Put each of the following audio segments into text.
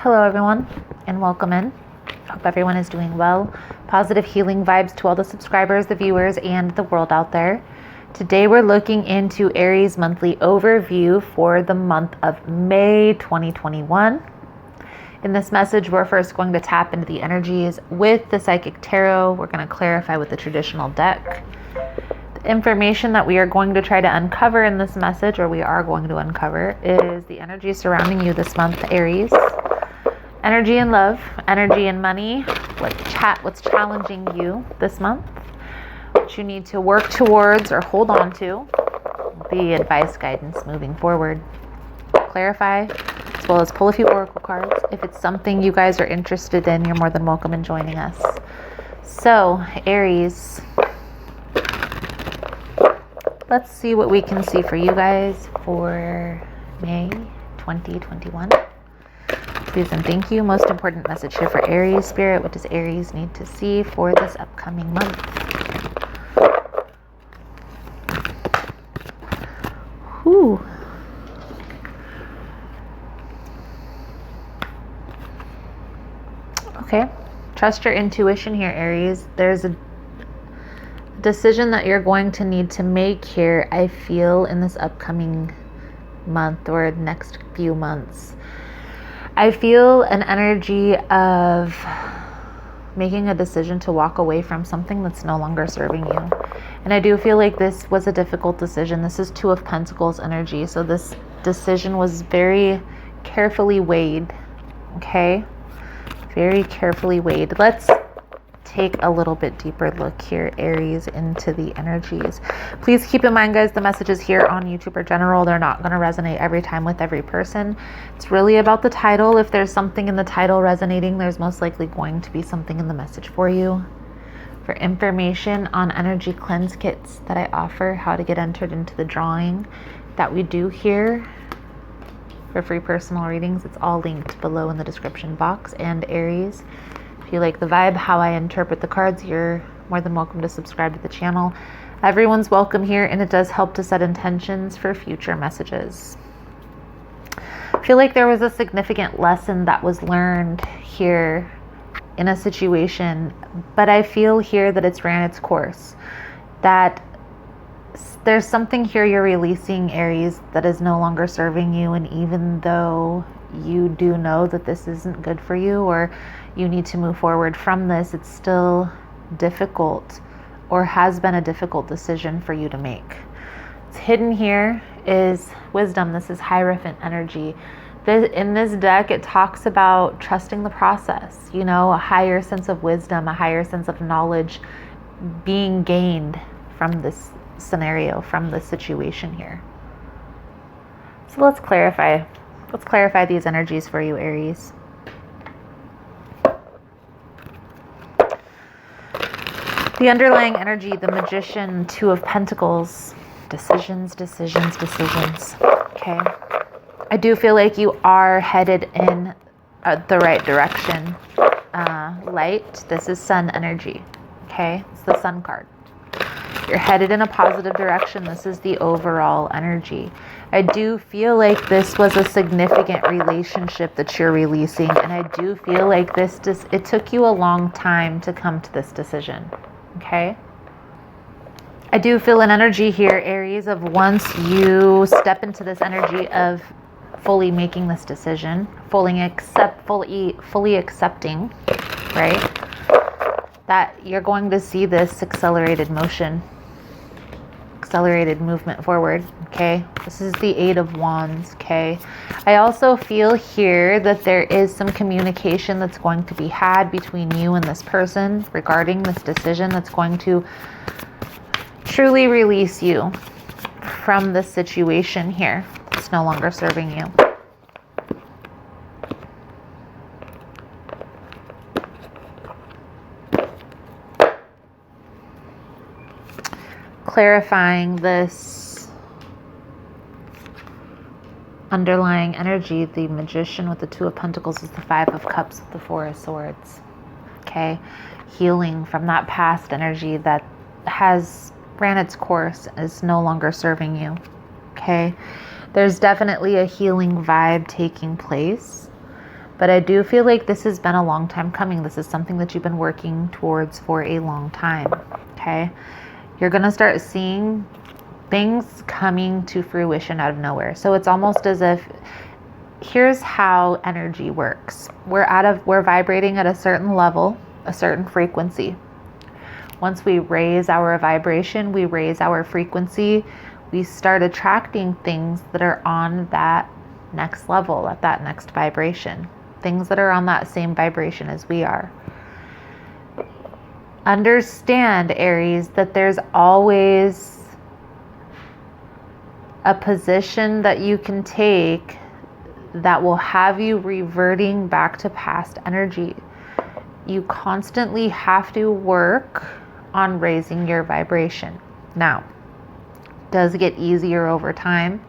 Hello everyone and welcome in. Hope everyone is doing well. Positive healing vibes to all the subscribers, the viewers, and the world out there. Today we're looking into Aries monthly overview for the month of May 2021. In this message, we're first going to tap into the energies with the Psychic Tarot. We're going to clarify with the traditional deck. The information that we are going to try to uncover in this message, or we are going to uncover, is the energy surrounding you this month, Aries. Energy and love, energy and money, what's challenging you this month, what you need to work towards or hold on to, the advice guidance moving forward. Clarify, as well as pull a few oracle cards. If it's something you guys are interested in, you're more than welcome in joining us. So, Aries, let's see what we can see for you guys for May 2021. Please and thank you. Most important message here for Aries Spirit. What does Aries need to see for this upcoming month? Whew. Okay. Trust your intuition here, Aries. There's a decision that you're going to need to make here, I feel, in this upcoming month or next few months. I feel an energy of making a decision to walk away from something that's no longer serving you. And I do feel like this was a difficult decision. This is Two of Pentacles energy. So this decision was very carefully weighed. Okay? Very carefully weighed. Let's take a little bit deeper look here, Aries, into the energies. Please keep in mind, guys, the messages here on YouTube are general. They're not going to resonate every time with every person. It's really about the title. If there's something in the title resonating, there's most likely going to be something in the message for you. For information on energy cleanse kits that I offer, how to get entered into the drawing that we do here for free personal readings, it's all linked below in the description box. And Aries, if you like the vibe, how I interpret the cards, you're more than welcome to subscribe to the channel. Everyone's welcome here, and it does help to set intentions for future messages. I feel like there was a significant lesson that was learned here in a situation, but I feel here that it's ran its course. That there's something here you're releasing, Aries, that is no longer serving you, and even though you do know that this isn't good for you or you need to move forward from this, it's still difficult or has been a difficult decision for you to make. It's hidden here is wisdom. This is Hierophant energy. In this deck, it talks about trusting the process, you know, a higher sense of wisdom, a higher sense of knowledge being gained from this scenario, from this situation here. So let's clarify. Let's clarify these energies for you, Aries. The underlying energy, the Magician, Two of Pentacles, decisions. Okay. I do feel like you are headed in the right direction. Light, this is Sun energy. Okay. It's the Sun card. You're headed in a positive direction. This is the overall energy. I do feel like this was a significant relationship that you're releasing. And I do feel like it took you a long time to come to this decision. Okay. I do feel an energy here, Aries, of once you step into this energy of fully making this decision, fully accepting, right? That you're going to see this accelerated motion, accelerated movement forward. Okay. This is the Eight of Wands. Okay. I also feel here that there is some communication that's going to be had between you and this person regarding this decision that's going to truly release you from this situation here. It's no longer serving you. Clarifying this underlying energy, the Magician with the Two of Pentacles is the Five of Cups with the Four of Swords. Okay. Healing from that past energy that has ran its course, is no longer serving you. Okay. There's definitely a healing vibe taking place. But I do feel like this has been a long time coming. This is something that you've been working towards for a long time, okay? You're going to start seeing things coming to fruition out of nowhere. So it's almost as if, here's how energy works. We're vibrating at a certain level, a certain frequency. Once we raise our vibration, we raise our frequency, we start attracting things that are on that next level, at that next vibration, things that are on that same vibration as we are. Understand, Aries, that there's always a position that you can take that will have you reverting back to past energy. You constantly have to work on raising your vibration. Now, it does get easier over time,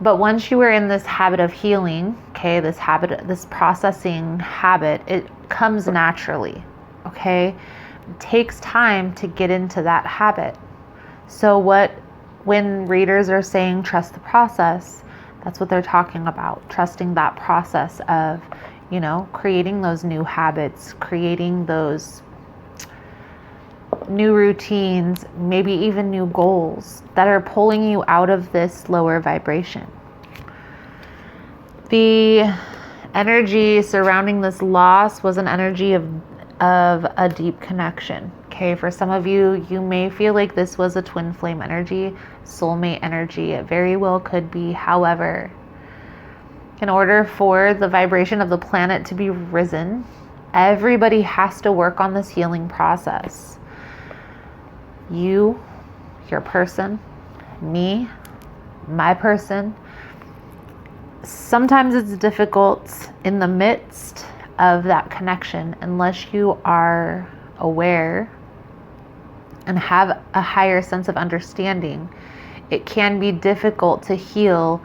but once you are in this habit of healing, okay, this processing habit, it comes naturally, okay? It takes time to get into that habit. So when readers are saying trust the process, that's what they're talking about. Trusting that process of, creating those new habits, creating those new routines, maybe even new goals that are pulling you out of this lower vibration. The energy surrounding this loss was an energy of a deep connection. Okay, for some of you, you may feel like this was a twin flame energy, soulmate energy. It very well could be. However, in order for the vibration of the planet to be risen, everybody has to work on this healing process. You, your person, me, my person. Sometimes it's difficult in the midst of that connection unless you are aware and have a higher sense of understanding. It can be difficult to heal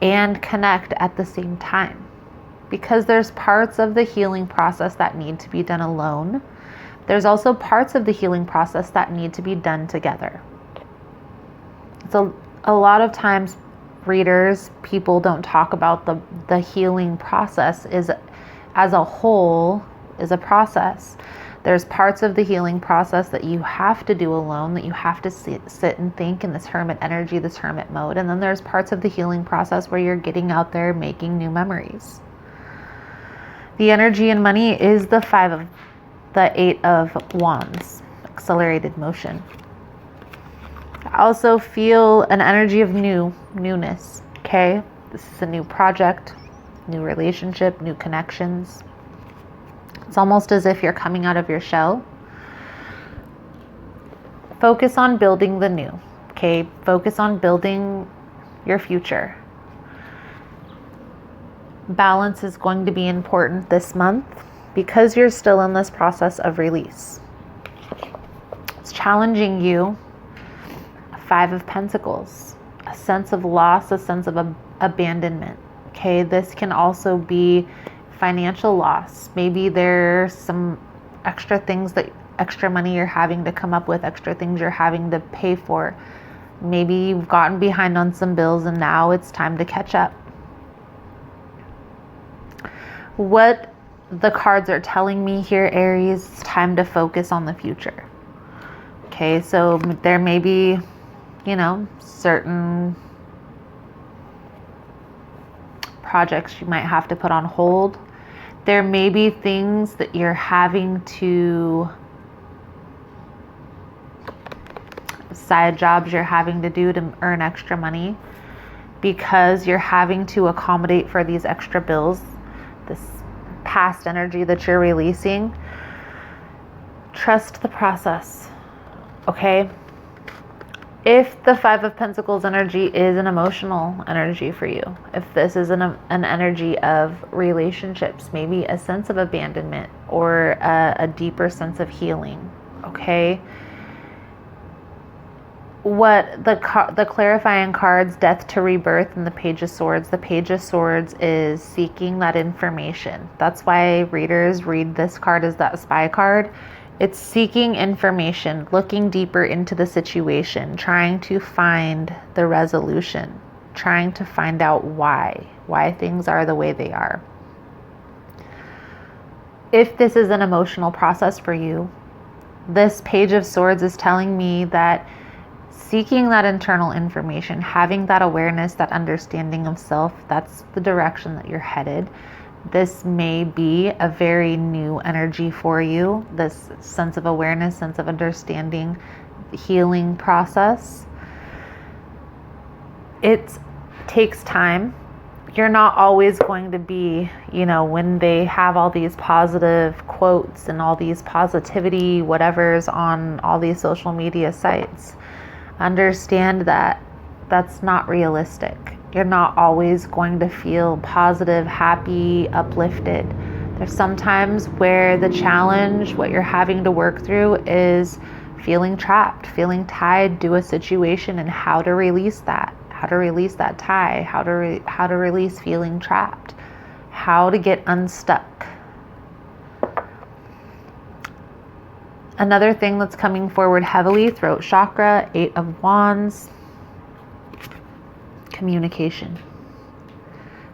and connect at the same time because there's parts of the healing process that need to be done alone. There's also parts of the healing process that need to be done together. So a lot of times people don't talk about the healing process as a whole is a process. There's parts of the healing process that you have to do alone, that you have to sit and think in this hermit energy, this hermit mode. And then there's parts of the healing process where you're getting out there making new memories. The energy and money is the Eight of Wands, accelerated motion. I also feel an energy of newness, okay? This is a new project, new relationship, new connections. It's almost as if you're coming out of your shell. Focus on building the new, okay? Focus on building your future. Balance is going to be important this month because you're still in this process of release. It's challenging you. Five of Pentacles, a sense of loss, a sense of abandonment. Okay, this can also be financial loss. Maybe there's some extra money you're having to come up with, extra things you're having to pay for. Maybe you've gotten behind on some bills and now it's time to catch up. What the cards are telling me here, Aries, it's time to focus on the future. Okay, so there may be, certain projects you might have to put on hold. There may be things that you're having to, side jobs you're having to do to earn extra money because you're having to accommodate for these extra bills, this past energy that you're releasing. Trust the process, okay? If the Five of Pentacles energy is an emotional energy for you, if this is an energy of relationships, maybe a sense of abandonment or a deeper sense of healing, okay? What the clarifying cards, Death to Rebirth and the Page of Swords. The Page of Swords is seeking that information. That's why readers read this card as that spy card. It's seeking information, looking deeper into the situation, trying to find the resolution, trying to find out why things are the way they are. if this is an emotional process for you, this Page of Swords is telling me that seeking that internal information, having that awareness, that understanding of self, that's the direction that you're headed. This may be a very new energy for you, this sense of awareness, sense of understanding, healing process. It takes time. You're not always going to be, when they have all these positive quotes and all these positivity whatever's on all these social media sites. Understand that that's not realistic. You're not always going to feel positive, happy, uplifted. There's sometimes where the challenge, what you're having to work through, is feeling trapped, feeling tied to a situation, and how to release that. How to release that tie, how to release feeling trapped, how to get unstuck. Another thing that's coming forward heavily, throat chakra, 8 of Wands, communication.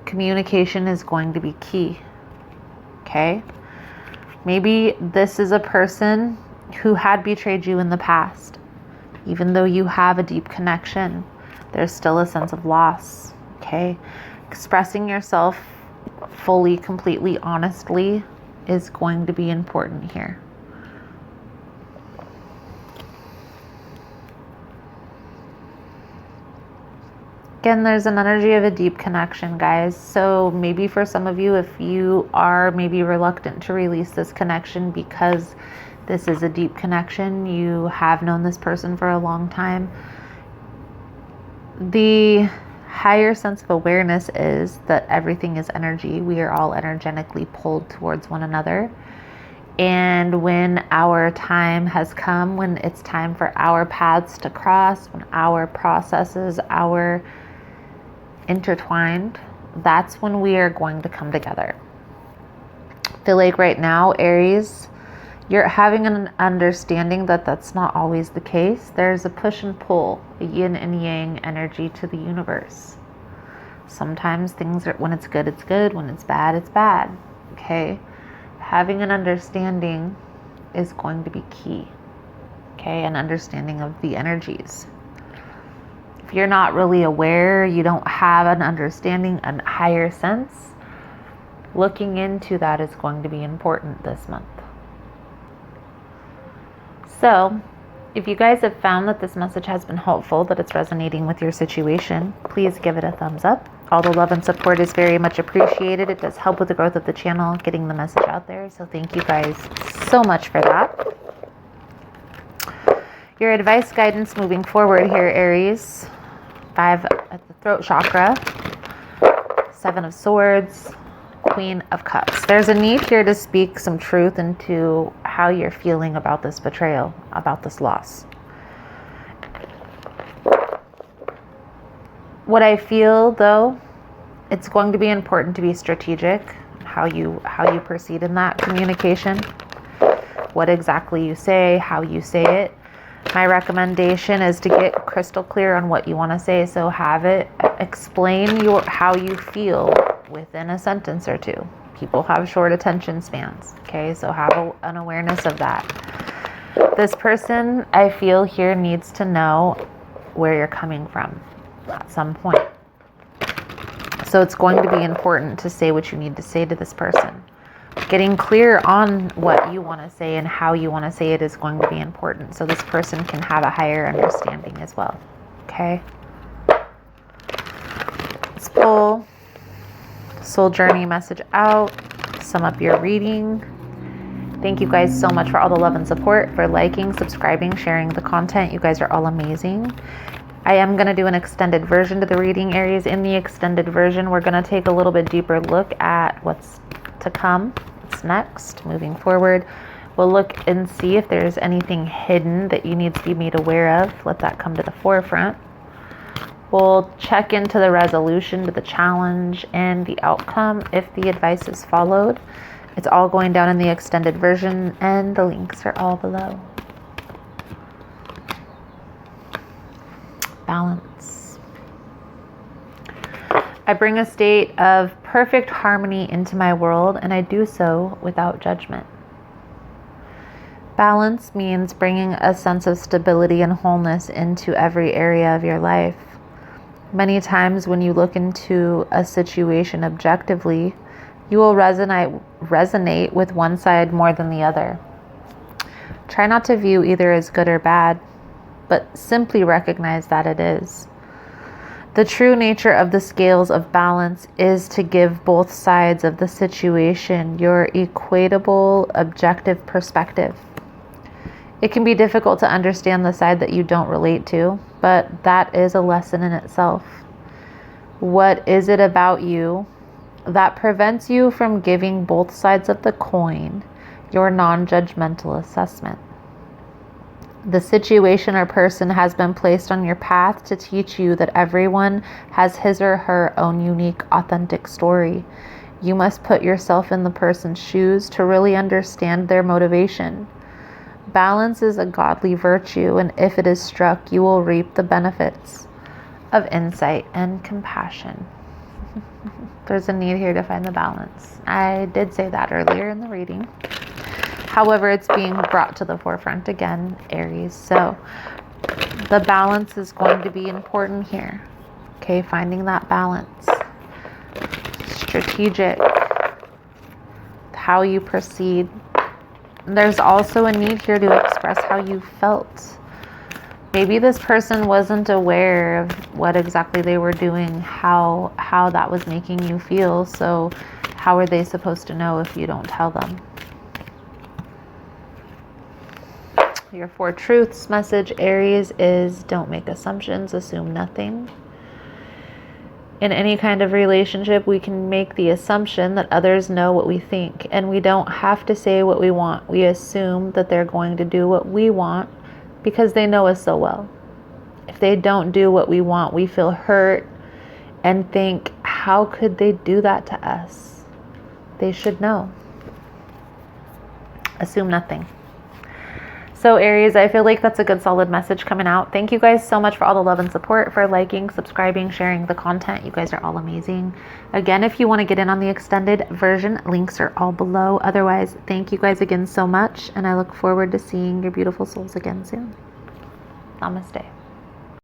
Communication is going to be key, okay? Maybe this is a person who had betrayed you in the past. Even though you have a deep connection, there's still a sense of loss, okay? Expressing yourself fully, completely, honestly is going to be important here. Again, there's an energy of a deep connection, guys. So maybe for some of you, if you are maybe reluctant to release this connection because this is a deep connection, you have known this person for a long time, the higher sense of awareness is that everything is energy. We are all energetically pulled towards one another. And when our time has come, when it's time for our paths to cross, when our processes are intertwined, that's when we are going to come together. I feel like right now, Aries, you're having an understanding that that's not always the case. There's a push and pull, a yin and yang energy to the universe. Sometimes things are, when it's good, it's good. When it's bad, okay? Having an understanding is going to be key, okay? An understanding of the energies. If you're not really aware, you don't have an understanding, a higher sense, looking into that is going to be important this month. So, if you guys have found that this message has been helpful, that it's resonating with your situation, please give it a thumbs up. All the love and support is very much appreciated. It does help with the growth of the channel, getting the message out there. So thank you guys so much for that. Your advice, guidance moving forward here, Aries. 5 at the throat chakra. 7 of Swords. Queen of Cups. There's a need here to speak some truth into how you're feeling about this betrayal, about this loss. What I feel, though, it's going to be important to be strategic how you proceed in that communication. What exactly you say, how you say it. My recommendation is to get crystal clear on what you want to say. So have it explain how you feel within a sentence or two. People have short attention spans. Okay, so have an awareness of that. This person, I feel here, needs to know where you're coming from at some point. So it's going to be important to say what you need to say to this person. Getting clear on what you want to say and how you want to say it is going to be important, so this person can have a higher understanding as well. Okay? Let's pull soul journey message out. Sum up your reading. Thank you guys so much for all the love and support, for liking, subscribing, sharing the content. You guys are all amazing. I am going to do an extended version to the reading, Aries. In the extended version, we're going to take a little bit deeper look at what's to come, what's next, moving forward. We'll look and see if there's anything hidden that you need to be made aware of. Let that come to the forefront. We'll check into the resolution to the challenge and the outcome if the advice is followed. It's all going down in the extended version, and the links are all below. Balance. I bring a state of perfect harmony into my world, and I do so without judgment. Balance means bringing a sense of stability and wholeness into every area of your life. Many times when you look into a situation objectively, you will resonate with one side more than the other. Try not to view either as good or bad, but simply recognize that it is. The true nature of the scales of balance is to give both sides of the situation your equatable, objective perspective. It can be difficult to understand the side that you don't relate to, but that is a lesson in itself. What is it about you that prevents you from giving both sides of the coin your non-judgmental assessment? The situation or person has been placed on your path to teach you that everyone has his or her own unique, authentic story. You must put yourself in the person's shoes to really understand their motivation. Balance is a godly virtue, and if it is struck, you will reap the benefits of insight and compassion. There's a need here to find the balance. I did say that earlier in the reading. However, it's being brought to the forefront again, Aries. So the balance is going to be important here. Okay, finding that balance. Strategic. How you proceed. There's also a need here to express how you felt. Maybe this person wasn't aware of what exactly they were doing, how that was making you feel. So how are they supposed to know if you don't tell them? Your 4 truths message, Aries, is don't make assumptions, assume nothing. In any kind of relationship, we can make the assumption that others know what we think, and we don't have to say what we want. We assume that they're going to do what we want because they know us so well. If they don't do what we want, we feel hurt and think, how could they do that to us? They should know. Assume nothing. So Aries, I feel like that's a good solid message coming out. Thank you guys so much for all the love and support, for liking, subscribing, sharing the content. You guys are all amazing. Again, if you want to get in on the extended version, links are all below. Otherwise, thank you guys again so much, and I look forward to seeing your beautiful souls again soon. Namaste.